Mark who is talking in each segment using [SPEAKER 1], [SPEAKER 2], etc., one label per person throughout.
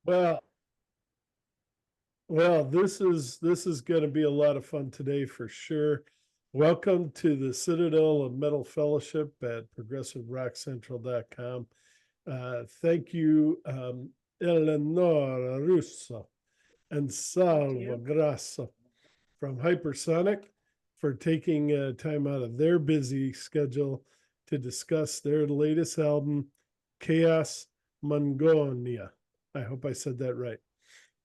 [SPEAKER 1] Well, this is going to be a lot of fun today for sure. Welcome to the Citadel of Metal Fellowship at ProgressiveRockCentral.com. Thank you, Eleonora Russo and
[SPEAKER 2] Thank
[SPEAKER 1] Salvo
[SPEAKER 2] you.
[SPEAKER 1] Grasso from Hypersonic for taking time out of their busy schedule to discuss their latest album, Kaosmogonia. I hope I said that right.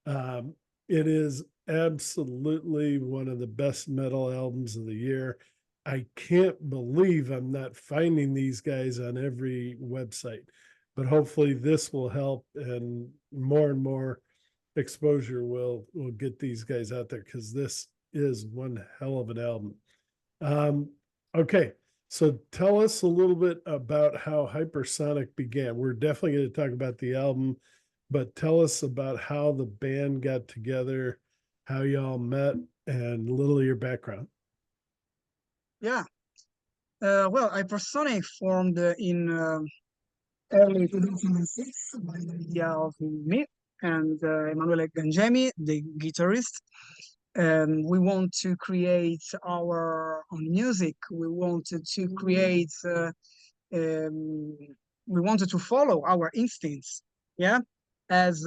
[SPEAKER 1] Um, it is absolutely one of the best metal albums of the year. I can't believe I'm not finding these guys on every website, but hopefully this will help and more exposure will get these guys out there because this is one hell of an album. Um, okay, so tell us a little bit about how Hypersonic began. We're definitely going to talk about the album, but tell us about how the band got together, how y'all met, and a little of your background.
[SPEAKER 2] Yeah. Well, Hypersonic formed in early 2006 by the idea of me and Emanuele Gangemi, the guitarist. We want to create our own music. We wanted to create, um, we wanted to follow our instincts, yeah, as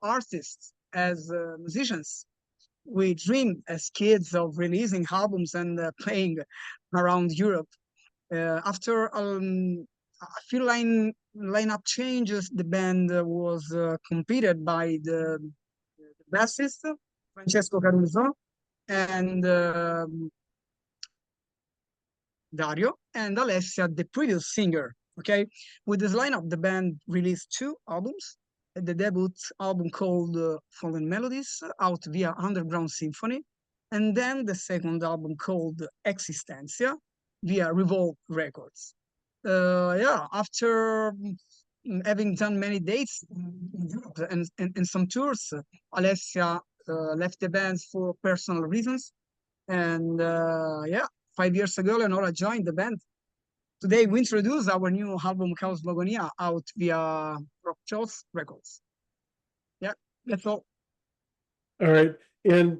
[SPEAKER 2] artists, as musicians. We dreamed as kids of releasing albums and playing around Europe. After a few lineup changes, the band was completed by the bassist Francesco Caruso and Dario and Alessia, the previous singer. Okay, with this lineup, the band released two albums. The debut album called Fallen Melodies, out via Underground Symphony, and then the second album called Existencia via Revolve Records. Yeah, after having done many dates in Europe and some tours, Alessia left the band for personal reasons. And yeah, 5 years ago, Leonora joined the band. Today, we introduce our new album, Kaosmogonia, out via Rock Shows Records. Yeah, that's all.
[SPEAKER 1] All right. And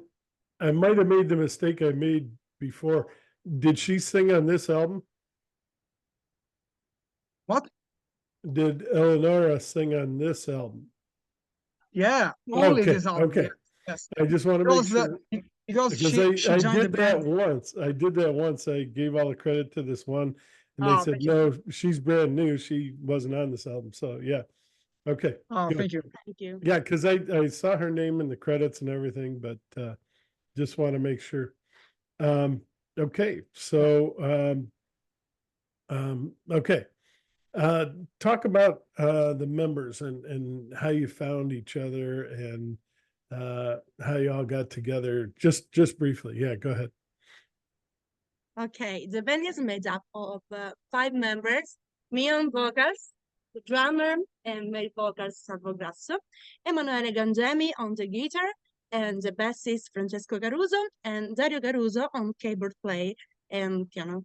[SPEAKER 1] I might have made the mistake I made before. Did she sing on this album?
[SPEAKER 2] What?
[SPEAKER 1] Did Eleonora sing on this album?
[SPEAKER 2] Yeah, only
[SPEAKER 1] Okay.
[SPEAKER 2] this album.
[SPEAKER 1] Okay.
[SPEAKER 2] Yes,
[SPEAKER 1] I just want to make
[SPEAKER 2] because
[SPEAKER 1] sure.
[SPEAKER 2] because
[SPEAKER 1] Because
[SPEAKER 2] she
[SPEAKER 1] I
[SPEAKER 2] joined the
[SPEAKER 1] did that
[SPEAKER 2] band.
[SPEAKER 1] once. I did that once. I gave all the credit to this one, and they
[SPEAKER 2] Oh,
[SPEAKER 1] said
[SPEAKER 2] thank you.
[SPEAKER 1] no, she's brand new. She wasn't on this album. So yeah, okay,
[SPEAKER 2] Oh,
[SPEAKER 1] good.
[SPEAKER 2] thank you.
[SPEAKER 3] Thank you.
[SPEAKER 1] Yeah, because I saw her name in the credits and everything, but just want to make sure. Okay, so okay, uh, talk about the members and how you found each other and how you all got together. Just briefly. Yeah, go ahead.
[SPEAKER 3] Okay, the band is made up of 5 members, me on vocals, the drummer and male vocals Salvo Grasso, Emanuele Gangemi on the guitar, and the bassist Francesco Caruso, and Dario Caruso on keyboard play and piano.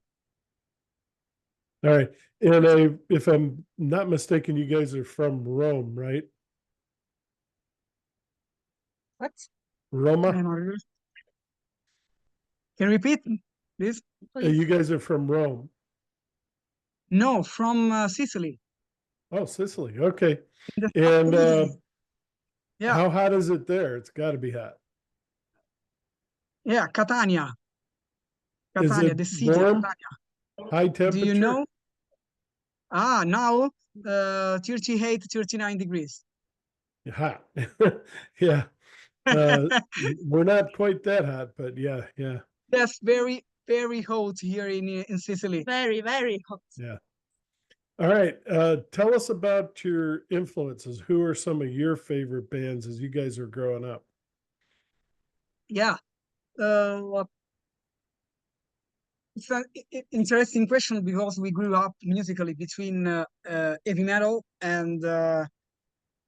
[SPEAKER 1] All right. And if I'm not mistaken, you guys are from Rome, right?
[SPEAKER 3] What?
[SPEAKER 1] Roma?
[SPEAKER 2] Can you repeat, please?
[SPEAKER 1] You
[SPEAKER 3] Please.
[SPEAKER 1] guys are from Rome.
[SPEAKER 2] No, from Sicily.
[SPEAKER 1] Oh, Sicily. Okay.
[SPEAKER 2] In the
[SPEAKER 1] And
[SPEAKER 2] south of Italy. Yeah,
[SPEAKER 1] how hot is it there? It's got to be hot.
[SPEAKER 2] yeah, Catania.
[SPEAKER 1] Is
[SPEAKER 2] Catania,
[SPEAKER 1] it
[SPEAKER 2] the city of
[SPEAKER 1] warm?
[SPEAKER 2] Catania.
[SPEAKER 1] High
[SPEAKER 2] Do you know?
[SPEAKER 1] temperature?
[SPEAKER 2] Now 38, 39 degrees.
[SPEAKER 1] Hot. Yeah. Uh, we're not quite that hot, but yeah.
[SPEAKER 2] That's very, very hot here in Sicily.
[SPEAKER 3] Very, very hot.
[SPEAKER 1] Yeah. All right. Tell us about your influences. Who are some of your favorite bands as you guys are growing up?
[SPEAKER 2] Yeah. It's an interesting question because we grew up musically between heavy metal and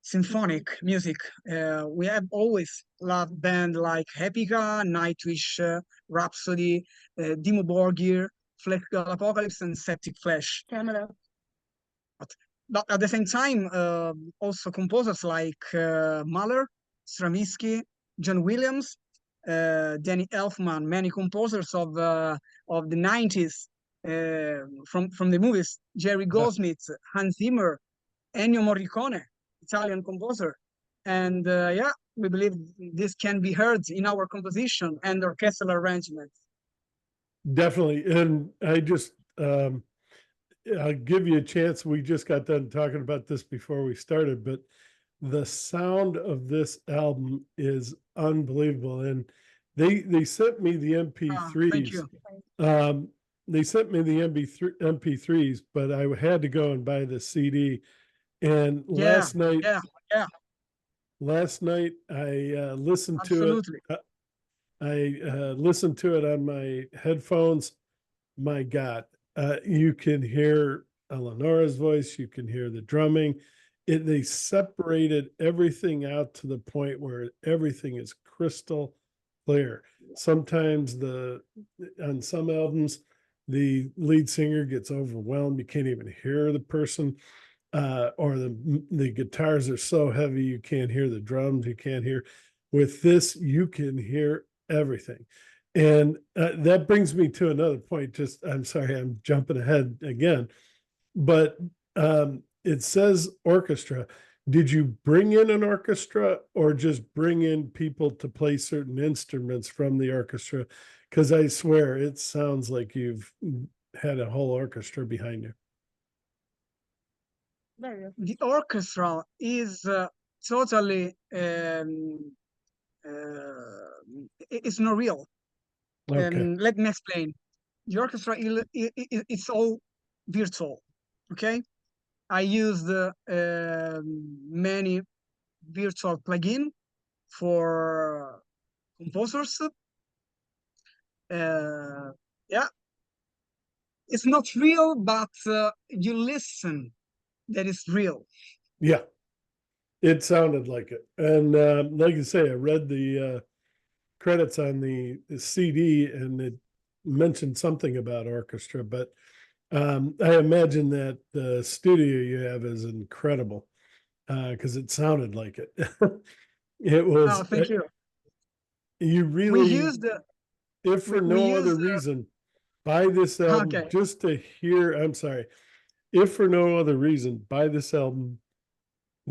[SPEAKER 2] symphonic music. We have always loved bands like Epica, Nightwish, Rhapsody, Dimmu Borgir, Flexible Apocalypse, and Septic Flesh.
[SPEAKER 3] Camera.
[SPEAKER 2] but at the same time, also composers like Mahler, Stravinsky, John Williams, Danny Elfman, many composers of the 90s from the movies, Jerry Goldsmith, Hans Zimmer, Ennio Morricone, Italian composer. And yeah, we believe this can be heard in our composition and orchestral arrangements.
[SPEAKER 1] Definitely. And I just, I'll give you a chance. We just got done talking about this before we started, but the sound of this album is unbelievable. And they sent me the MP3s.
[SPEAKER 2] Thank you.
[SPEAKER 1] They sent me the MP3s, but I had to go and buy the CD. And last night I listened
[SPEAKER 2] Absolutely.
[SPEAKER 1] to it. I listened to it on my headphones. My God, you can hear Eleonora's voice. You can hear the drumming. They separated everything out to the point where everything is crystal clear. Sometimes on some albums, the lead singer gets overwhelmed. You can't even hear the person, or the guitars are so heavy you can't hear the drums. You can't hear. With this, you can hear everything. And that brings me to another point. I'm sorry, I'm jumping ahead again, but it says orchestra. Did you bring in an orchestra or just bring in people to play certain instruments from the orchestra? Because I swear it sounds like you've had a whole orchestra behind you.
[SPEAKER 2] The orchestra is totally it's not real.
[SPEAKER 1] Okay.
[SPEAKER 2] Let me explain. The orchestra it's all virtual. Okay, I used many virtual plugin for composers. Yeah, it's not real, but you listen, that is real.
[SPEAKER 1] Yeah, it sounded like it. And like you say, I read the credits on the CD and it mentioned something about orchestra, but I imagine that the studio you have is incredible because it sounded like it. It was.
[SPEAKER 2] Oh, thank you.
[SPEAKER 1] You
[SPEAKER 2] We
[SPEAKER 1] really,
[SPEAKER 2] used
[SPEAKER 1] if for
[SPEAKER 2] we
[SPEAKER 1] no other
[SPEAKER 2] used
[SPEAKER 1] reason, buy this album
[SPEAKER 2] okay.
[SPEAKER 1] just to hear. I'm sorry. If for no other reason, buy this album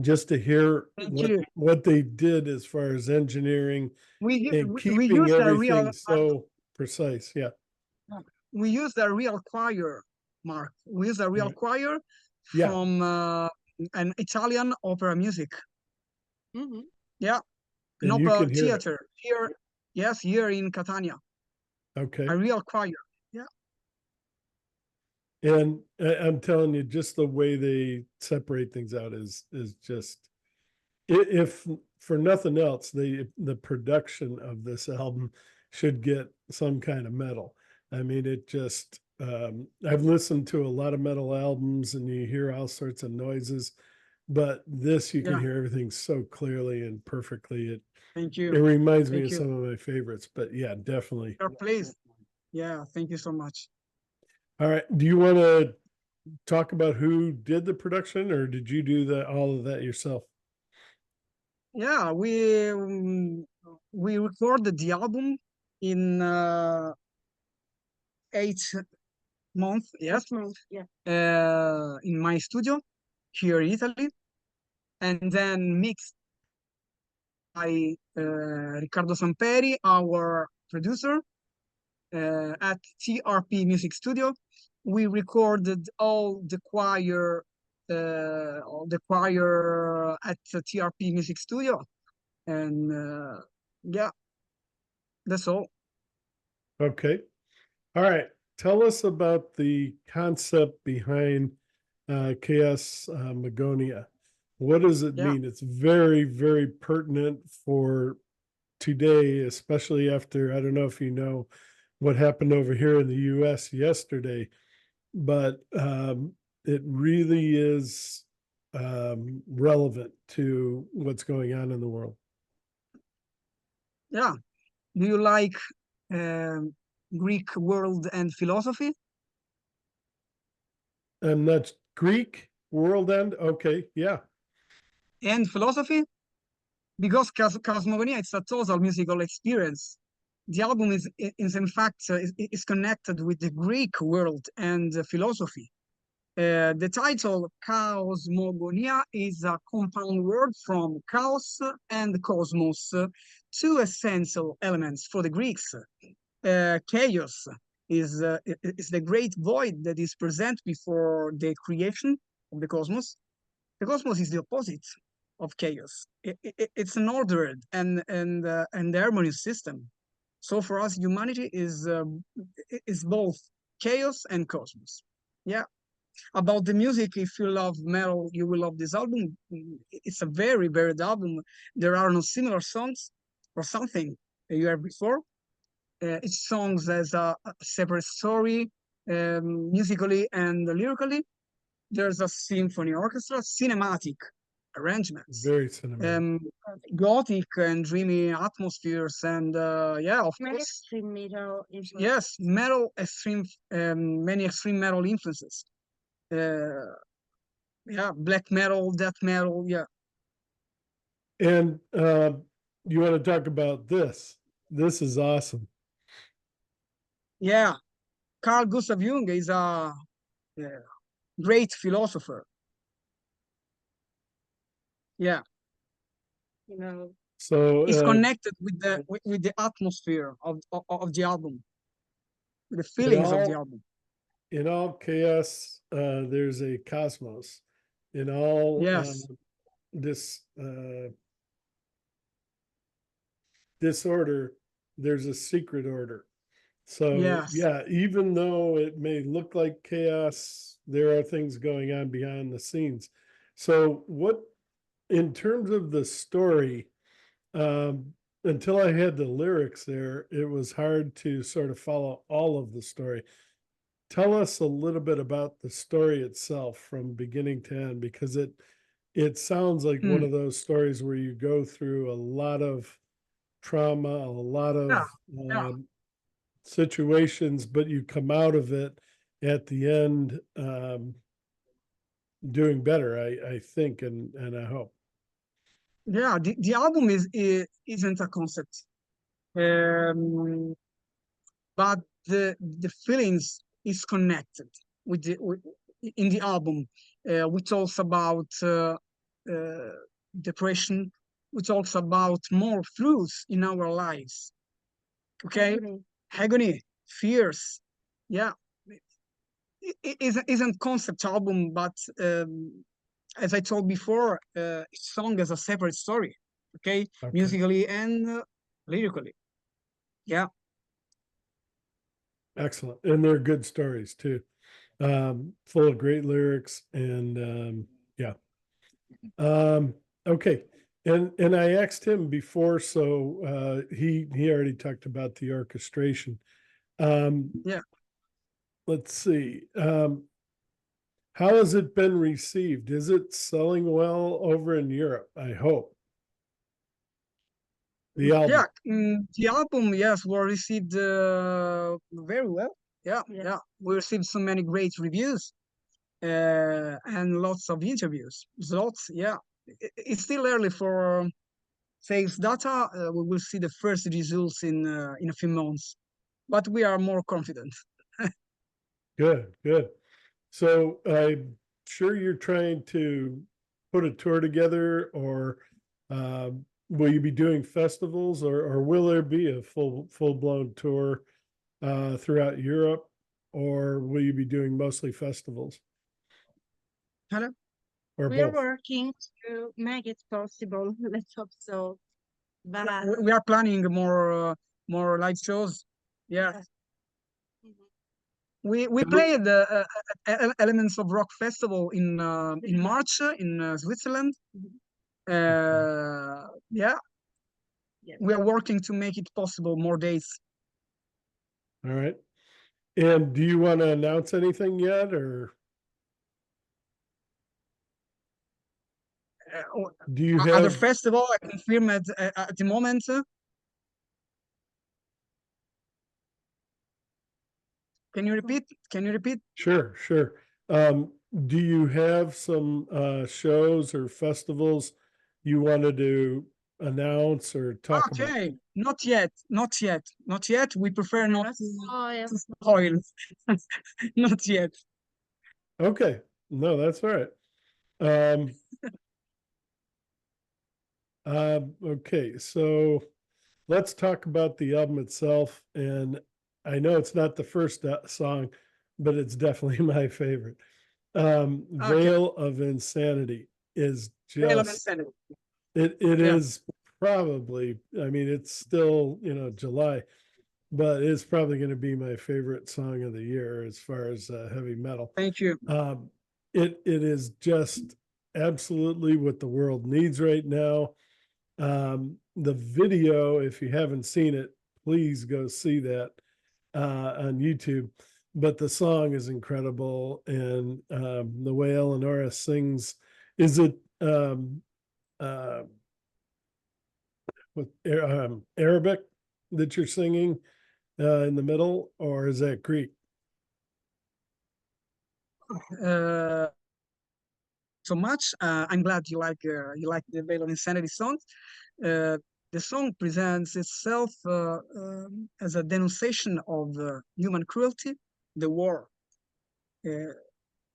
[SPEAKER 1] just to hear
[SPEAKER 2] Thank you.
[SPEAKER 1] what they did as far as engineering and
[SPEAKER 2] We
[SPEAKER 1] keeping
[SPEAKER 2] used a
[SPEAKER 1] everything
[SPEAKER 2] real
[SPEAKER 1] so precise. Yeah.
[SPEAKER 2] we used a real choir, Mark. We used a real
[SPEAKER 1] Right.
[SPEAKER 2] choir
[SPEAKER 1] Yeah.
[SPEAKER 2] from an Italian opera music.
[SPEAKER 3] Mhm.
[SPEAKER 2] Yeah, an
[SPEAKER 1] And you
[SPEAKER 2] opera
[SPEAKER 1] can hear it.
[SPEAKER 2] theater here. Yes, here in Catania.
[SPEAKER 1] Okay.
[SPEAKER 2] A real choir.
[SPEAKER 1] And I'm telling you, just the way they separate things out is just, if for nothing else, the production of this album should get some kind of medal. I mean, it just, I've listened to a lot of metal albums and you hear all sorts of noises, but this, you can
[SPEAKER 2] Yeah.
[SPEAKER 1] hear everything so clearly and perfectly.
[SPEAKER 2] Thank
[SPEAKER 1] It
[SPEAKER 2] you.
[SPEAKER 1] reminds me
[SPEAKER 2] Thank
[SPEAKER 1] of
[SPEAKER 2] you.
[SPEAKER 1] some of my favorites, but yeah, definitely.
[SPEAKER 2] Your place. Yeah, thank you so much.
[SPEAKER 1] All right. Do you want to talk about who did the production, or did you do all of that yourself?
[SPEAKER 2] Yeah, we recorded the album in 8 months. Yes,
[SPEAKER 3] Yeah.
[SPEAKER 2] in my studio here in Italy, and then mixed by Riccardo Samperi, our producer, at TRP Music Studio. We recorded all the choir at the TRP Music Studio, and yeah, that's all.
[SPEAKER 1] Okay. All right. Tell us about the concept behind Chaosmogonia. What does it
[SPEAKER 2] Yeah.
[SPEAKER 1] mean? It's very, very pertinent for today, especially after, I don't know if you know what happened over here in the US yesterday, but it really is relevant to what's going on in the world.
[SPEAKER 2] Yeah. Do you like Greek world and philosophy?
[SPEAKER 1] And that's Greek. World End. Okay, yeah.
[SPEAKER 2] And philosophy, because Cosmogonia is a total musical experience. The album is in fact is connected with the Greek world and philosophy. The title Kaosmogonia is a compound word from chaos and cosmos, two essential elements for the Greeks. Chaos is the great void that is present before the creation of the cosmos. The cosmos is the opposite of chaos. It's an ordered and harmonious system. So for us, humanity is both chaos and cosmos. Yeah. About the music, if you love metal, you will love this album. It's a very varied album. There are no similar songs or something you heard before. Each song has a separate story, musically and lyrically. There's a symphony orchestra, cinematic arrangements,
[SPEAKER 1] Very cinematic.
[SPEAKER 2] gothic and dreamy atmospheres, and yeah, of
[SPEAKER 3] Many
[SPEAKER 2] course,
[SPEAKER 3] extreme metal influence.
[SPEAKER 2] yes, metal extreme, many extreme metal influences. Yeah, black metal, death metal, yeah.
[SPEAKER 1] And you want to talk about this? This is awesome.
[SPEAKER 2] Yeah, Carl Gustav Jung is a great philosopher. Yeah,
[SPEAKER 3] You know,
[SPEAKER 1] So
[SPEAKER 2] he's connected with the atmosphere of the album, the feelings of the album.
[SPEAKER 1] in all chaos, there's a cosmos. In all
[SPEAKER 2] Yes,
[SPEAKER 1] this disorder, there's a secret order. So
[SPEAKER 2] yes.
[SPEAKER 1] yeah, even though it may look like chaos, there are things going on behind the scenes. So what, in terms of the story, until I had the lyrics there, it was hard to sort of follow all of the story. Tell us a little bit about the story itself from beginning to end, because it sounds like one
[SPEAKER 2] Mm,
[SPEAKER 1] of those stories where you go through a lot of trauma, a lot
[SPEAKER 2] yeah,
[SPEAKER 1] of
[SPEAKER 2] yeah.
[SPEAKER 1] situations, but you come out of it at the end doing better, I think, and I hope.
[SPEAKER 2] Yeah, the album isn't a concept, um, but the feelings is connected with in the album. We talks about uh, depression. We talks about more truths in our lives. Okay,
[SPEAKER 3] agony.
[SPEAKER 2] agony, fears. Yeah, isn't concept album, but as I told before, each song is a separate story. Okay,
[SPEAKER 1] Okay,
[SPEAKER 2] musically and lyrically. Yeah,
[SPEAKER 1] excellent, and they're good stories too, full of great lyrics, and yeah. Um, okay, and I asked him before, so he already talked about the orchestration. Um,
[SPEAKER 2] yeah.
[SPEAKER 1] let's see. How has it been received? Is it selling well over in Europe? I hope. The
[SPEAKER 2] Yeah,
[SPEAKER 1] album.
[SPEAKER 2] the album, yes, were received very well. Yeah,
[SPEAKER 3] Yeah.
[SPEAKER 2] yeah, we received so many great reviews and lots of interviews. Lots, yeah. It's still early for sales data. We will see the first results in a few months, but we are more confident.
[SPEAKER 1] Good, good. So I'm sure you're trying to put a tour together, or will you be doing festivals, or will there be a full blown tour throughout Europe, or will you be doing mostly festivals,
[SPEAKER 2] Hello?
[SPEAKER 1] or
[SPEAKER 3] We are
[SPEAKER 1] both?
[SPEAKER 3] working to make it possible. Let's hope so. But
[SPEAKER 2] We are planning more live shows. Yeah.
[SPEAKER 3] yes. Mhm.
[SPEAKER 2] We played Elements of Rock Festival in March in Switzerland. Yeah,
[SPEAKER 3] Yes.
[SPEAKER 2] we are working to make it possible more days.
[SPEAKER 1] All right. And do you want to announce anything yet, or do you
[SPEAKER 2] Other
[SPEAKER 1] have?
[SPEAKER 2] festival I confirm at the moment. Can you repeat? Can you repeat?
[SPEAKER 1] Sure, sure. Um, do you have some shows or festivals you wanted to announce or talk about?
[SPEAKER 2] Okay, not yet, not yet, not yet. We prefer not
[SPEAKER 3] Oh, yeah.
[SPEAKER 2] to spoil. Not yet.
[SPEAKER 1] Okay, no, that's all right. Um, okay, so let's talk about the album itself. And I know it's not the first song, but it's definitely my favorite.
[SPEAKER 2] Okay,
[SPEAKER 1] Veil of Insanity is
[SPEAKER 2] Veil of
[SPEAKER 1] just
[SPEAKER 2] Insanity.
[SPEAKER 1] it
[SPEAKER 2] Yeah,
[SPEAKER 1] is probably, I mean, it's still, July, but it's probably going to be my favorite song of the year as far as heavy metal.
[SPEAKER 2] thank you.
[SPEAKER 1] It is just absolutely what the world needs right now. The video, if you haven't seen it, please go see that on YouTube. But the song is incredible, and the way Eleonora sings, is it uh, with Arabic that you're singing in the middle, or is that Greek?
[SPEAKER 2] Uh, so much. I'm glad you like the Veil of Insanity song. The song presents itself as a denunciation of human cruelty, the war, uh,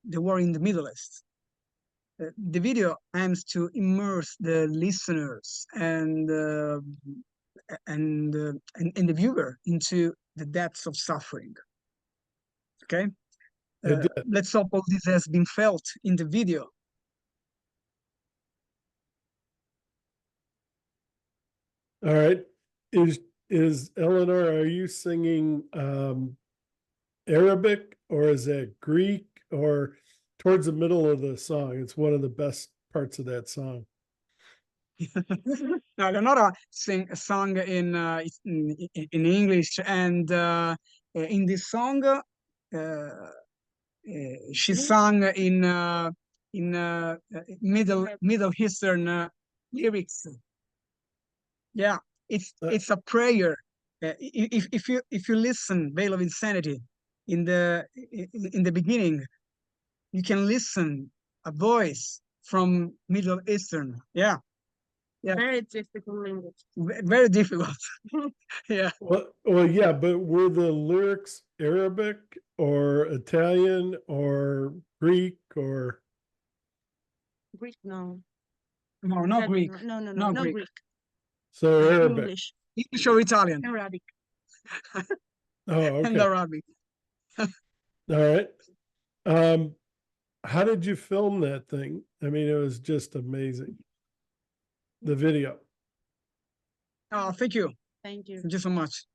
[SPEAKER 2] the war in the Middle East. The video aims to immerse the listeners and the viewer into the depths of suffering. Okay,
[SPEAKER 1] It did.
[SPEAKER 2] let's hope all this has been felt in the video.
[SPEAKER 1] All right. Is Eleanor, are you singing Arabic, or is that Greek, or towards the middle of the song? It's one of the best parts of that song.
[SPEAKER 2] Now, Leonora sing a song in English, and in this song, she sang in Middle Eastern lyrics. Yeah,
[SPEAKER 1] Uh,
[SPEAKER 2] it's a prayer. If you listen, Veil of Insanity, in the beginning, you can listen a voice from Middle Eastern. Yeah, yeah,
[SPEAKER 3] Very difficult language.
[SPEAKER 2] very difficult. Yeah.
[SPEAKER 1] well, yeah, but were the lyrics Arabic or Italian or Greek or?
[SPEAKER 3] Greek, no.
[SPEAKER 2] No, not Greek.
[SPEAKER 3] No,
[SPEAKER 2] No Greek.
[SPEAKER 3] Greek.
[SPEAKER 1] So Arabic.
[SPEAKER 3] English.
[SPEAKER 2] English or Italian
[SPEAKER 3] Arabic.
[SPEAKER 1] Oh,
[SPEAKER 2] and
[SPEAKER 1] okay.
[SPEAKER 2] Arabic.
[SPEAKER 1] All right. Um, how did you film that thing? I mean, it was just amazing. The video.
[SPEAKER 2] Oh, thank you.
[SPEAKER 3] Thank you.
[SPEAKER 2] Thank you so much.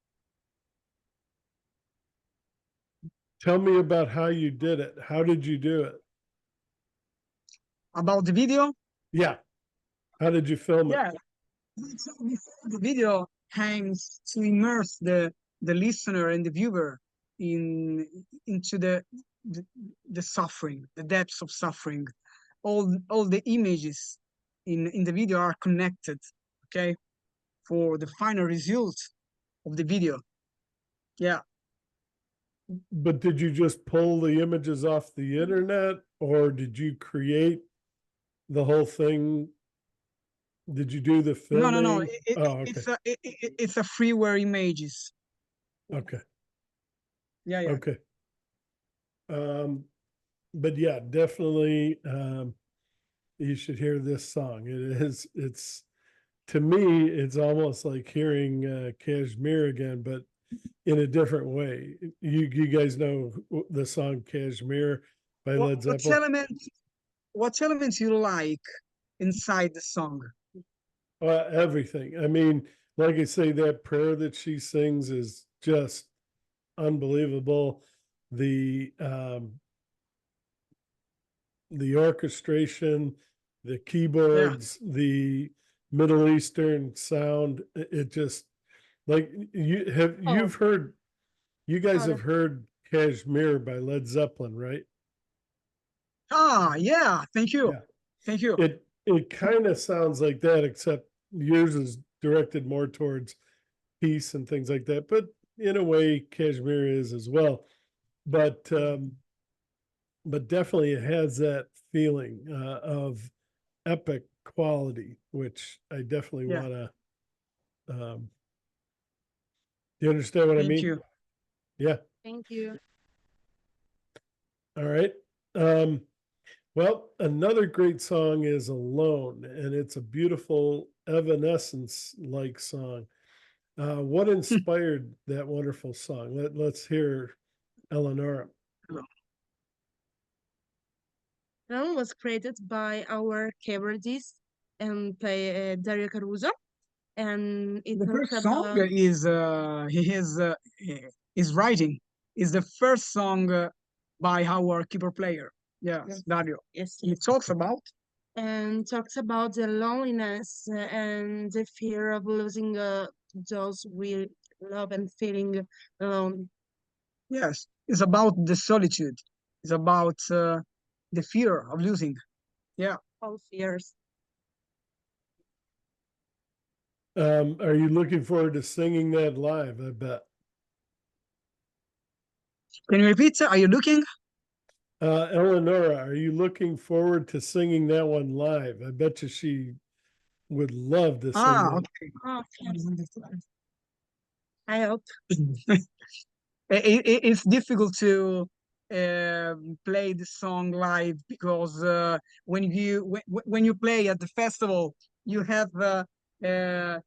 [SPEAKER 1] Tell me about how you did it. How did you do it?
[SPEAKER 2] About the video,
[SPEAKER 1] Yeah. How did you film it?
[SPEAKER 2] yeah, the video aims to immerse the listener and the viewer into the suffering, the depths of suffering. All the images in the video are connected, okay, for the final result of the video. Yeah.
[SPEAKER 1] But did you just pull the images off the internet, or did you create the whole thing? Did you do the
[SPEAKER 2] No.
[SPEAKER 1] filming? Oh, okay.
[SPEAKER 2] It's a freeware images.
[SPEAKER 1] Okay.
[SPEAKER 2] Yeah.
[SPEAKER 1] Okay. But yeah, definitely you should hear this song. It's to me, it's almost like hearing Kashmir again, but in a different way. You guys know the song Kashmir by Led Zeppelin?
[SPEAKER 2] What elements you like inside the song?
[SPEAKER 1] Everything. I mean, like I say, that prayer that she sings is just unbelievable. The orchestration, the keyboards, the Middle Eastern sound, it just like you've heard, you guys have heard Kashmir by Led Zeppelin, right?
[SPEAKER 2] Yeah, thank you.
[SPEAKER 1] Yeah.
[SPEAKER 2] Thank you.
[SPEAKER 1] It kind of sounds like that, except yours is directed more towards peace and things like that. But in a way, Kashmir is as well. But but definitely it has that feeling of epic quality, which I definitely
[SPEAKER 2] Yeah.
[SPEAKER 1] want to. Do you understand what I
[SPEAKER 2] Thank
[SPEAKER 1] mean?
[SPEAKER 2] you.
[SPEAKER 1] Yeah.
[SPEAKER 3] Thank you.
[SPEAKER 1] All right. Um, well, another great song is Alone, and it's a beautiful Evanescence like song. What inspired that wonderful song? Let's hear Eleonora.
[SPEAKER 3] Film was created by our keyboardist and play Dario Caruso, and it
[SPEAKER 2] The
[SPEAKER 3] talks
[SPEAKER 2] first song
[SPEAKER 3] about
[SPEAKER 2] is writing is the first song by our keyboard player. Yes,
[SPEAKER 3] Yes.
[SPEAKER 2] Dario.
[SPEAKER 3] yes,
[SPEAKER 2] It talks about
[SPEAKER 3] the loneliness and the fear of losing those we love and feeling alone.
[SPEAKER 2] yes, it's about the solitude. It's about the fear of losing. Yeah.
[SPEAKER 3] All fears.
[SPEAKER 1] Are you looking forward to singing that live? I bet.
[SPEAKER 2] Can you repeat? Are you looking?
[SPEAKER 1] Eleonora, are you looking forward to singing that one live? I bet you she would love to sing that.
[SPEAKER 2] Okay.
[SPEAKER 3] Oh, yes. I hope.
[SPEAKER 2] It's difficult to play the song live because when you play at the festival, you have uh, uh,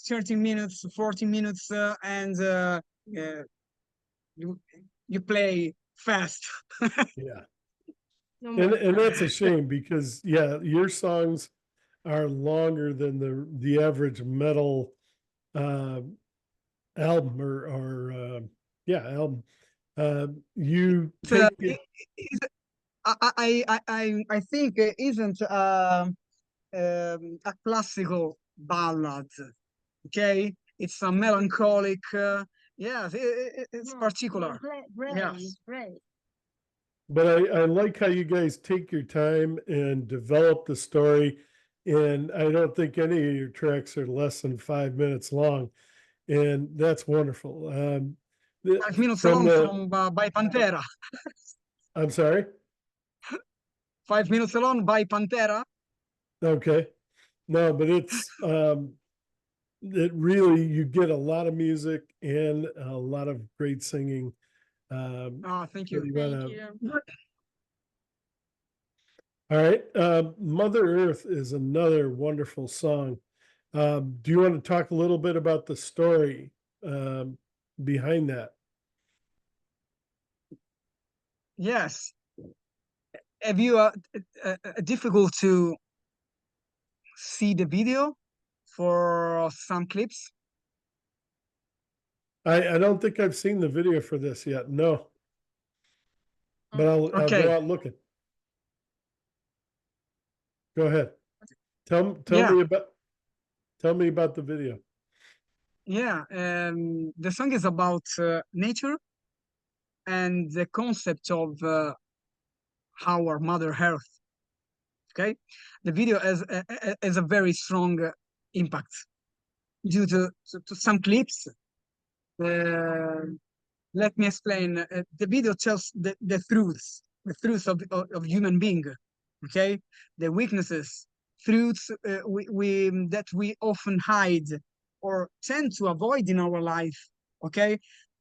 [SPEAKER 2] 30 minutes, 40 minutes, and you you play fast.
[SPEAKER 1] Yeah.
[SPEAKER 3] No
[SPEAKER 1] And
[SPEAKER 3] more.
[SPEAKER 1] that's a shame because yeah, your songs are longer than the average metal uh, album or yeah, album. You
[SPEAKER 2] It's, uh,
[SPEAKER 1] take
[SPEAKER 2] it,
[SPEAKER 1] it.
[SPEAKER 2] it's, I think it isn't a classical ballad. Okay, it's a melancholic. Yes, it's
[SPEAKER 3] No,
[SPEAKER 2] particular.
[SPEAKER 3] brave,
[SPEAKER 2] Yes.
[SPEAKER 3] brave.
[SPEAKER 1] But I like how you guys take your time and develop the story. And I don't think any of your tracks are less than 5 minutes long. And that's wonderful.
[SPEAKER 2] 5 minutes
[SPEAKER 1] From
[SPEAKER 2] alone
[SPEAKER 1] the,
[SPEAKER 2] from by Pantera.
[SPEAKER 1] I'm sorry.
[SPEAKER 2] 5 minutes alone by Pantera.
[SPEAKER 1] Okay. No, but it really, you get a lot of music and a lot of great singing.
[SPEAKER 2] Thank
[SPEAKER 1] So
[SPEAKER 2] you.
[SPEAKER 1] you
[SPEAKER 3] Thank
[SPEAKER 1] wanna,
[SPEAKER 3] you.
[SPEAKER 1] all right. Mother Earth is another wonderful song. Do you want to talk a little bit about the story um, behind that?
[SPEAKER 2] Yes. Have you difficult to see the video for some clips?
[SPEAKER 1] I don't think I've seen the video for this yet. No, but I'll go
[SPEAKER 2] Okay.
[SPEAKER 1] out looking. Go ahead.
[SPEAKER 2] Yeah.
[SPEAKER 1] Tell me about the video.
[SPEAKER 2] Yeah. The song is about nature and the concept of our Mother Earth. Okay, the video has a very strong impact due to some clips. Uh, Let me explain. The video tells the truths of human being. Okay, the weaknesses, truths that we often hide or tend to avoid in our life. Okay,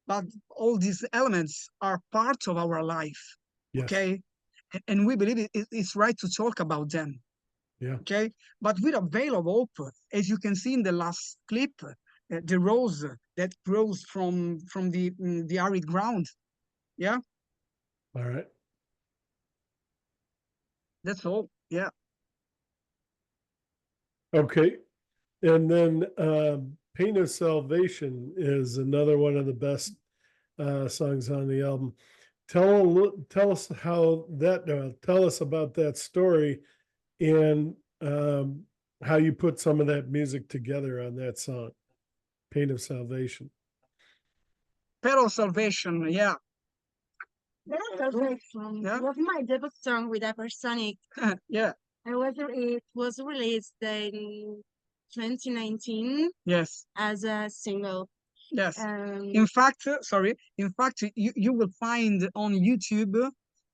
[SPEAKER 2] but all these elements are part of our life.
[SPEAKER 1] Yes.
[SPEAKER 2] Okay, and we believe it's right to talk about them.
[SPEAKER 1] Yeah.
[SPEAKER 2] Okay, but with a veil of hope, as you can see in the last clip, the rose that grows from the arid ground. Yeah,
[SPEAKER 1] All right.
[SPEAKER 2] that's all. Yeah.
[SPEAKER 1] Okay. And then Pain of Salvation is another one of the best songs on the album. Tell us how that tell us about that story and how you put some of that music together on that song, Pain of Salvation.
[SPEAKER 2] Peril Salvation. Yeah.
[SPEAKER 3] Salvation
[SPEAKER 2] Yeah.
[SPEAKER 3] was my debut song with Hypersonic.
[SPEAKER 2] Yeah.
[SPEAKER 3] It was released in 2019
[SPEAKER 2] Yes.
[SPEAKER 3] as a single.
[SPEAKER 2] Yes.
[SPEAKER 3] Um,
[SPEAKER 2] In fact, you will find on YouTube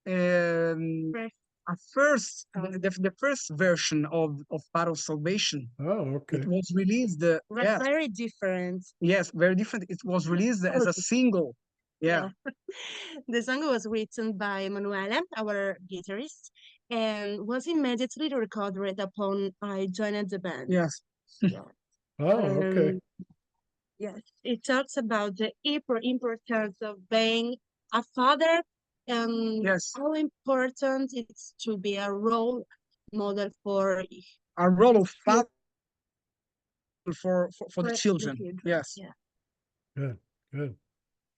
[SPEAKER 3] Fresh.
[SPEAKER 2] the first version of Battle Salvation.
[SPEAKER 1] Oh, okay.
[SPEAKER 2] It was released. Yes,
[SPEAKER 3] very different.
[SPEAKER 2] yes, very different. It was released as a single. Yeah.
[SPEAKER 3] The song was written by Emanuele, our guitarist, and was immediately recorded upon I joined the band.
[SPEAKER 2] Yes.
[SPEAKER 1] Oh, okay.
[SPEAKER 3] Yes, it talks about the importance of being a father and
[SPEAKER 2] Yes.
[SPEAKER 3] how important it's to be a role model for
[SPEAKER 2] A role of father for the
[SPEAKER 3] the
[SPEAKER 2] children.
[SPEAKER 3] kids.
[SPEAKER 2] Yes.
[SPEAKER 3] Yeah.
[SPEAKER 1] Good, good.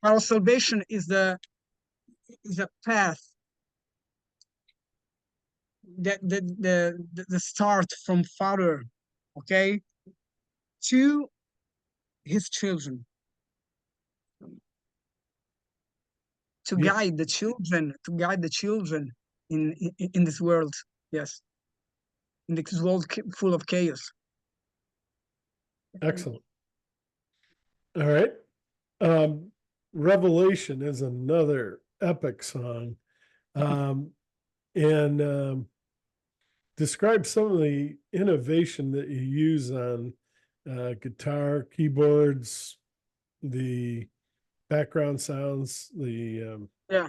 [SPEAKER 2] Our salvation is a path that the start from father, okay, to his children, to
[SPEAKER 1] Yeah.
[SPEAKER 2] guide the children in this world. Yes, in this world full of chaos.
[SPEAKER 1] Excellent. All right. Revelation is another epic song. And describe some of the innovation that you use on guitar, keyboards, the background sounds,
[SPEAKER 2] Yeah.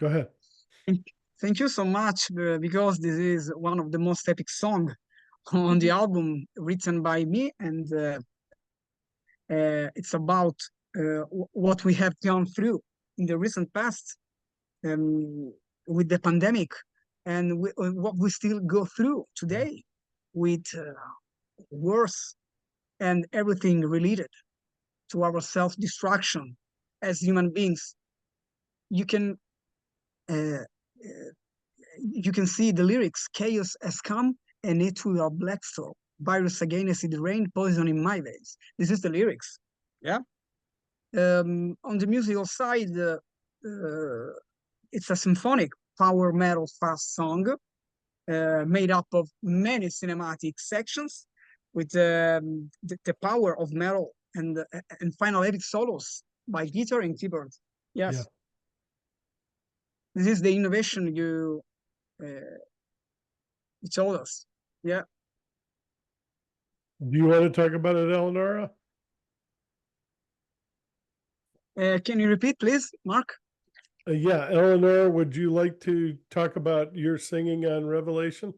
[SPEAKER 1] Go ahead.
[SPEAKER 2] Thank you so much, because this is one of the most epic songs on the album written by me, and it's about what we have gone through in the recent past, with the pandemic, and what we still go through today with wars and everything related to our self-destruction as human beings. You can you can see the lyrics: chaos has come and it will a black storm, virus against the rain, poison in my veins. This is the lyrics. Yeah. On the musical side, it's a symphonic power metal fast song, made up of many cinematic sections with the power of metal and final epic solos by guitar and keyboard. Yes.
[SPEAKER 1] Yeah.
[SPEAKER 2] This is the innovation you told us. Yeah.
[SPEAKER 1] Do you want to talk about it, Eleonora?
[SPEAKER 2] Can you repeat, please, Mark?
[SPEAKER 1] Yeah, Eleanor, would you like to talk about your singing on Revelation?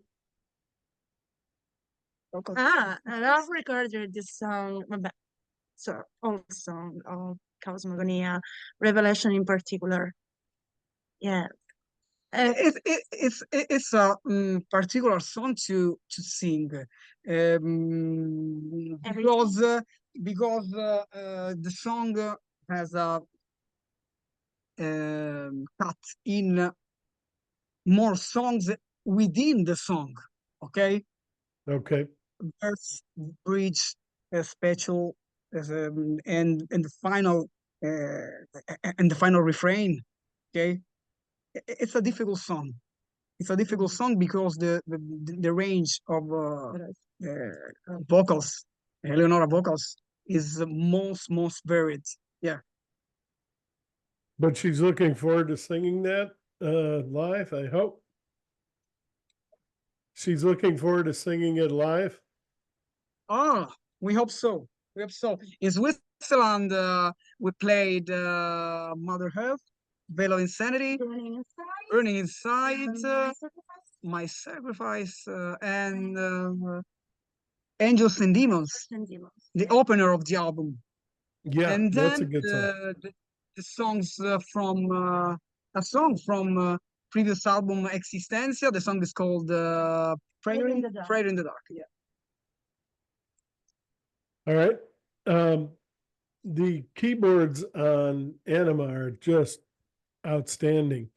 [SPEAKER 3] I have recorded this song, so all song of Kaosmogonia, Revelation in particular. Yeah.
[SPEAKER 2] It's a particular song to sing, because the song has a cut in more songs within the song. Okay,
[SPEAKER 1] Okay.
[SPEAKER 2] verse, bridge, special, and the final refrain. Okay, it's a difficult song. It's a difficult song because the range of vocals, Eleonora vocals, is most varied. Yeah.
[SPEAKER 1] But she's looking forward to singing that live, I hope. She's looking forward to singing it live.
[SPEAKER 2] Ah, we hope so. We hope so. In Switzerland, we played Mother Earth, Veil of Insanity, Burning Inside, My Sacrifice, and Angels and Demons, the opener of the album.
[SPEAKER 1] Yeah,
[SPEAKER 2] And
[SPEAKER 1] that's a
[SPEAKER 2] then
[SPEAKER 1] good song.
[SPEAKER 2] the songs from a song from previous album Existencia. The song is called Prayer in the Dark. Yeah.
[SPEAKER 1] All right. The keyboards on Anima are just outstanding.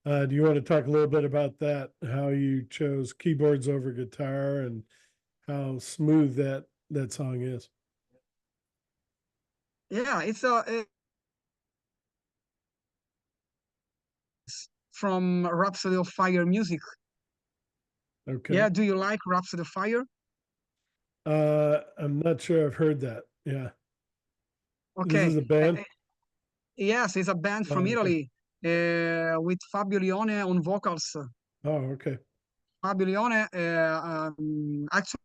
[SPEAKER 1] Do you want to talk a little bit about that? How you chose keyboards over guitar and how smooth that song is?
[SPEAKER 2] Yeah, it's from Rhapsody of Fire music.
[SPEAKER 1] Okay.
[SPEAKER 2] Yeah, do you like Rhapsody of Fire?
[SPEAKER 1] I'm not sure I've heard that. Yeah. This
[SPEAKER 2] Okay.
[SPEAKER 1] is a band?
[SPEAKER 2] Yes, it's a band from
[SPEAKER 1] Oh, okay.
[SPEAKER 2] Italy with Fabio Lione on vocals.
[SPEAKER 1] Oh, okay.
[SPEAKER 2] Fabio Lione actually